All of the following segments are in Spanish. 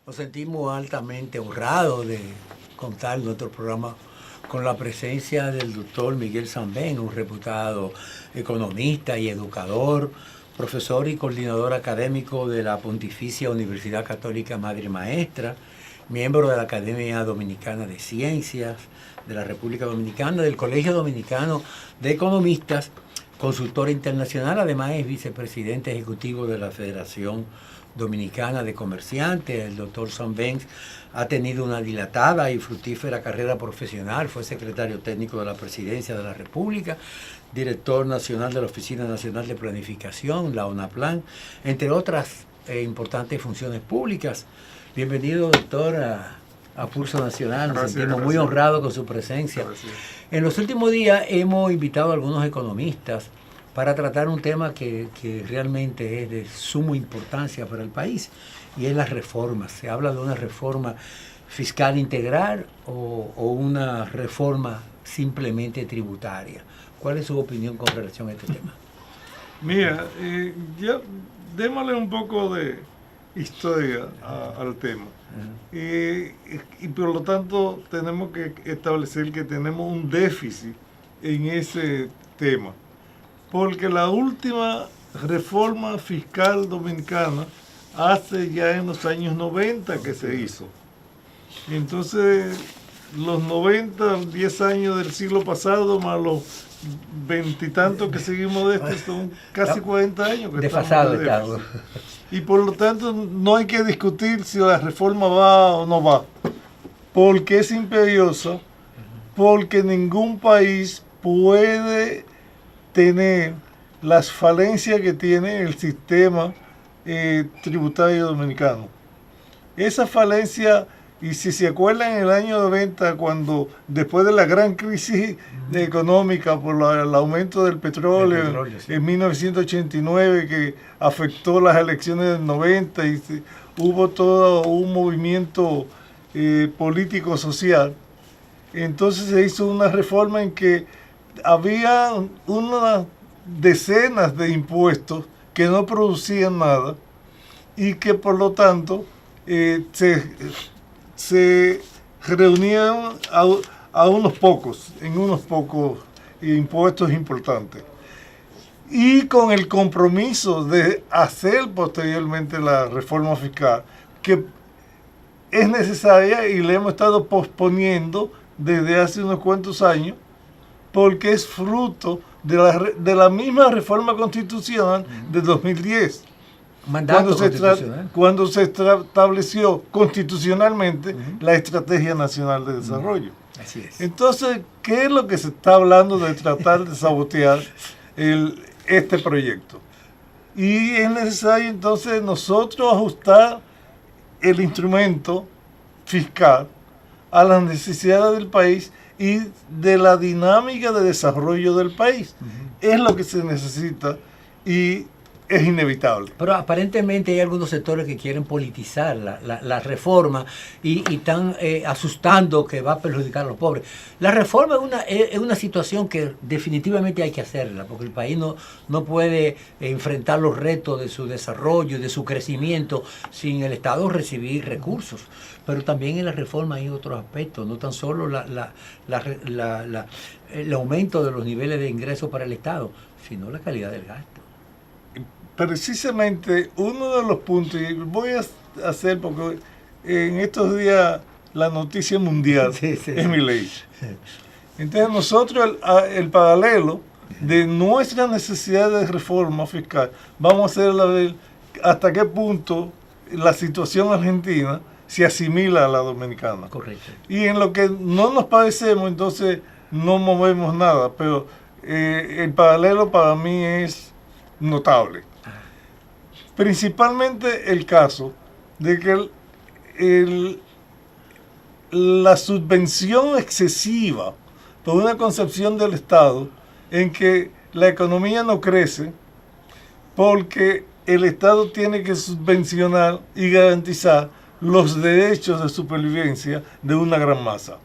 Nos sentimos altamente honrados de contar en nuestro programa con la presencia del doctor Miguel Sambén, un reputado economista y educador, profesor y coordinador académico de la Pontificia Universidad Católica Madre Maestra, miembro de la Academia Dominicana de Ciencias de la República Dominicana, del Colegio Dominicano de Economistas, consultor internacional, además es vicepresidente ejecutivo de la Federación Dominicana de Comerciantes. El doctor Sambén ha tenido una dilatada y fructífera carrera profesional, fue secretario técnico de la Presidencia de la República, director nacional de la Oficina Nacional de Planificación, la ONAPLAN, entre otras importantes funciones públicas. Bienvenido, doctor, a Pulso Nacional. Nos sentimos muy honrados con su presencia. Gracias. En los últimos días hemos invitado a algunos economistas para tratar un tema que realmente es de suma importancia para el país, y es las reformas. Se habla de una reforma fiscal integral o una reforma simplemente tributaria. ¿Cuál es su opinión con relación a este tema? Mira, démosle un poco de historia al tema. Y por lo tanto tenemos que establecer que tenemos un déficit en ese tema, porque la última reforma fiscal dominicana hace ya en los años 90 que se hizo. Entonces, los 90, 10 años del siglo pasado, más los veintitantos que seguimos de este, son casi 40 años que desfasado estamos. Y por lo tanto, no hay que discutir si la reforma va o no va, porque es imperiosa, porque ningún país puede tener las falencias que tiene el sistema tributario dominicano. Esa falencia, y si se acuerdan en el año 90, cuando después de la gran crisis económica por el aumento del petróleo sí, en 1989, que afectó las elecciones del 90 y hubo todo un movimiento político-social, entonces se hizo una reforma en que había unas decenas de impuestos que no producían nada y que por lo tanto se reunían a unos pocos, en unos pocos impuestos importantes. Y con el compromiso de hacer posteriormente la reforma fiscal, que es necesaria y la hemos estado posponiendo desde hace unos cuantos años, porque es fruto de la misma reforma constitucional de 2010. Cuando se estableció constitucionalmente la Estrategia Nacional de Desarrollo. Así es. Entonces, ¿qué es lo que se está hablando de tratar de sabotear este proyecto? Y es necesario entonces nosotros ajustar el instrumento fiscal a las necesidades del país y de la dinámica de desarrollo del país. Es lo que se necesita y es inevitable. Pero aparentemente hay algunos sectores que quieren politizar la reforma y están asustando que va a perjudicar a los pobres. La reforma es una situación que definitivamente hay que hacerla, porque el país no puede enfrentar los retos de su desarrollo y de su crecimiento sin el Estado recibir recursos. Pero también en la reforma hay otros aspectos, no tan solo el aumento de los niveles de ingresos para el Estado, sino la calidad del gasto. Precisamente uno de los puntos, y voy a hacer porque en estos días la noticia mundial es mi ley. Entonces nosotros el paralelo de nuestra necesidad de reforma fiscal, vamos a hacer hasta qué punto la situación argentina se asimila a la dominicana. Correcto. Y en lo que no nos parecemos, entonces no movemos nada, pero el paralelo para mí es notable. Principalmente el caso de que la subvención excesiva por una concepción del Estado en que la economía no crece porque el Estado tiene que subvencionar y garantizar los derechos de supervivencia de una gran masa.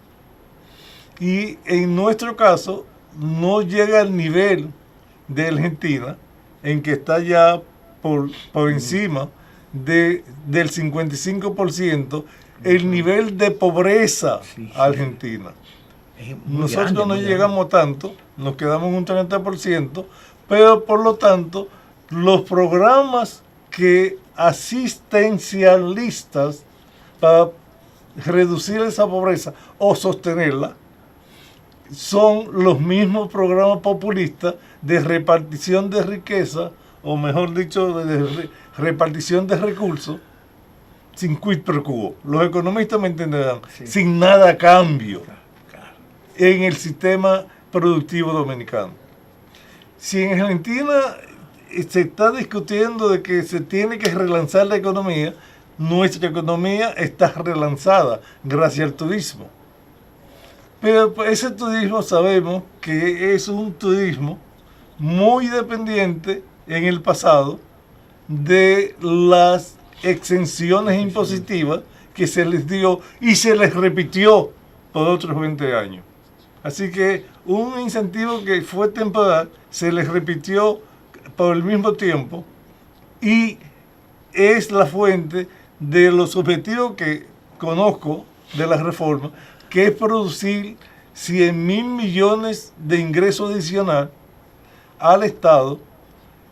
Y en nuestro caso no llega al nivel de Argentina, en que está ya por encima del 55% el nivel de pobreza argentina. Nosotros no llegamos a tanto, nos quedamos en un 30%, pero por lo tanto los programas que asistencialistas para reducir esa pobreza o sostenerla son los mismos programas populistas de repartición de riqueza, o mejor dicho, de repartición de recursos, sin quid pro quo. Los economistas me entenderán, sin nada a cambio en el sistema productivo dominicano. Si en Argentina se está discutiendo de que se tiene que relanzar la economía, nuestra economía está relanzada gracias al turismo. Pero ese turismo sabemos que es un turismo muy dependiente en el pasado de las exenciones impositivas que se les dio y se les repitió por otros 20 años. Así que un incentivo que fue temporal se les repitió por el mismo tiempo y es la fuente de los objetivos que conozco de la reforma, que es producir 100.000 millones de ingresos adicional al Estado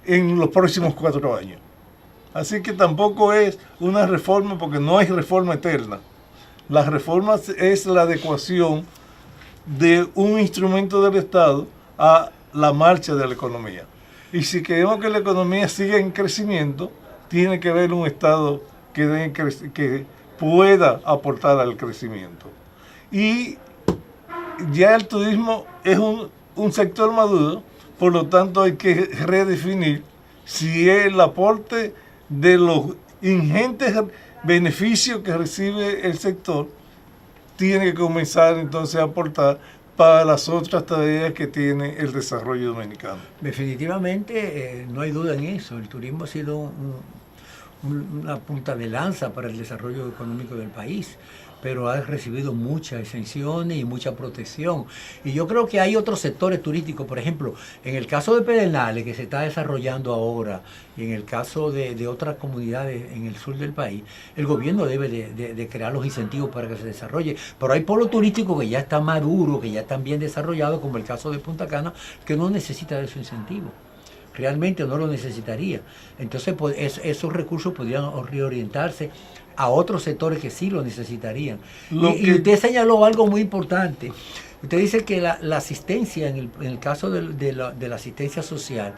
en los próximos 4 años. Así que tampoco es una reforma, porque no hay reforma eterna. La reforma es la adecuación de un instrumento del Estado a la marcha de la economía. Y si queremos que la economía siga en crecimiento, tiene que haber un Estado que pueda aportar al crecimiento. Y ya el turismo es un sector maduro, por lo tanto hay que redefinir si el aporte de los ingentes beneficios que recibe el sector tiene que comenzar entonces a aportar para las otras tareas que tiene el desarrollo dominicano. Definitivamente no hay duda en eso. El turismo ha sido una punta de lanza para el desarrollo económico del país, pero ha recibido muchas exenciones y mucha protección. Y yo creo que hay otros sectores turísticos, por ejemplo, en el caso de Pedernales, que se está desarrollando ahora, y en el caso de otras comunidades en el sur del país, el gobierno debe de crear los incentivos para que se desarrolle. Pero hay polos turísticos que ya están maduros, que ya están bien desarrollados, como el caso de Punta Cana, que no necesita de esos incentivos. Realmente no lo necesitaría. Entonces, pues, esos recursos podrían reorientarse a otros sectores que sí lo necesitarían. Y usted señaló algo muy importante. Usted dice que la asistencia, en el caso de la asistencia social,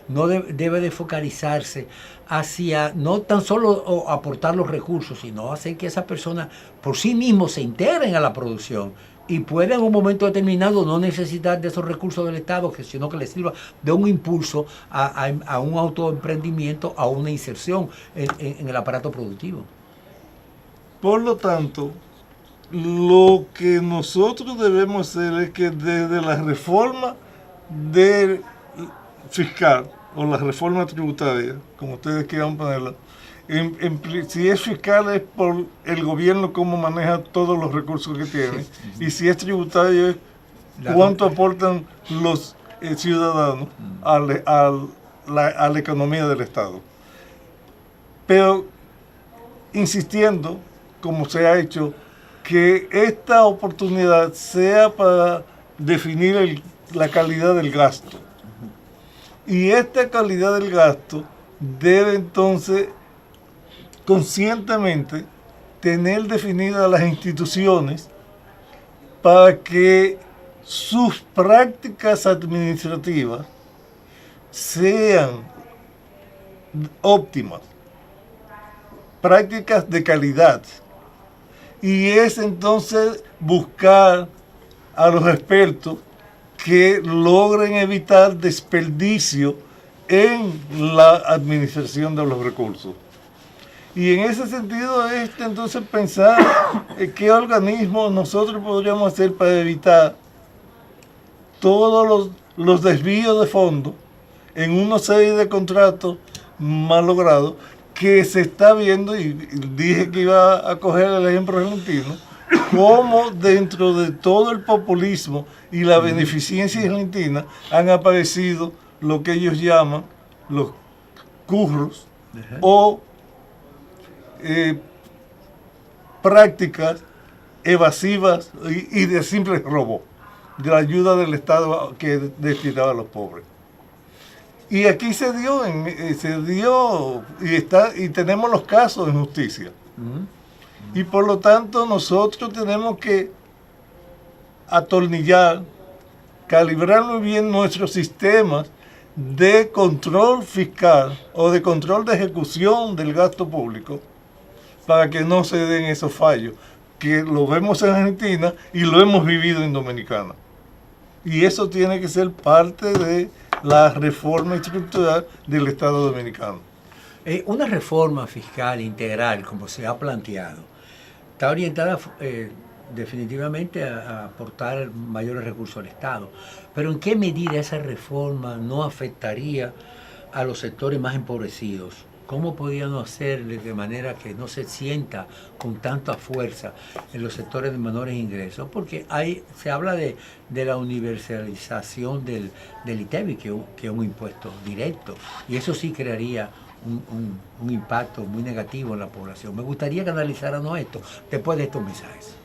no debe de focalizarse hacia no tan solo aportar los recursos, sino hacer que esas personas por sí mismos se integren a la producción y pueda en un momento determinado no necesitar de esos recursos del Estado, sino que les sirva de un impulso a un autoemprendimiento, a una inserción en el aparato productivo. Por lo tanto, lo que nosotros debemos hacer es que desde la reforma fiscal o la reforma tributaria, como ustedes quieran ponerla, si es fiscal es por el gobierno cómo maneja todos los recursos que tiene, y si es tributario es cuánto aportan los ciudadanos a la economía del Estado. Pero insistiendo, como se ha hecho, que esta oportunidad sea para definir la calidad del gasto. Y esta calidad del gasto debe entonces conscientemente tener definidas las instituciones para que sus prácticas administrativas sean óptimas, prácticas de calidad. Y es entonces buscar a los expertos que logren evitar desperdicio en la administración de los recursos. Y en ese sentido es entonces pensar qué organismos nosotros podríamos hacer para evitar todos los desvíos de fondos en una serie de contratos mal logrados que se está viendo, y dije que iba a coger el ejemplo argentino, cómo dentro de todo el populismo y la beneficencia argentina han aparecido lo que ellos llaman los curros o prácticas evasivas y de simple robo de la ayuda del Estado que destinaba a los pobres. Y aquí se dio y tenemos los casos en justicia. Y por lo tanto nosotros tenemos que atornillar, calibrar muy bien nuestros sistemas de control fiscal o de control de ejecución del gasto público para que no se den esos fallos, que lo vemos en Argentina y lo hemos vivido en Dominicana. Y eso tiene que ser parte de la reforma estructural del Estado dominicano. Una reforma fiscal integral, como se ha planteado, está orientada definitivamente a aportar mayores recursos al Estado. Pero ¿en qué medida esa reforma no afectaría a los sectores más empobrecidos? ¿Cómo podíamos hacerle de manera que no se sienta con tanta fuerza en los sectores de menores ingresos? Porque se habla de la universalización del ITEVI, que es un impuesto directo, y eso sí crearía un impacto muy negativo en la población. Me gustaría que analizáramos esto después de estos mensajes.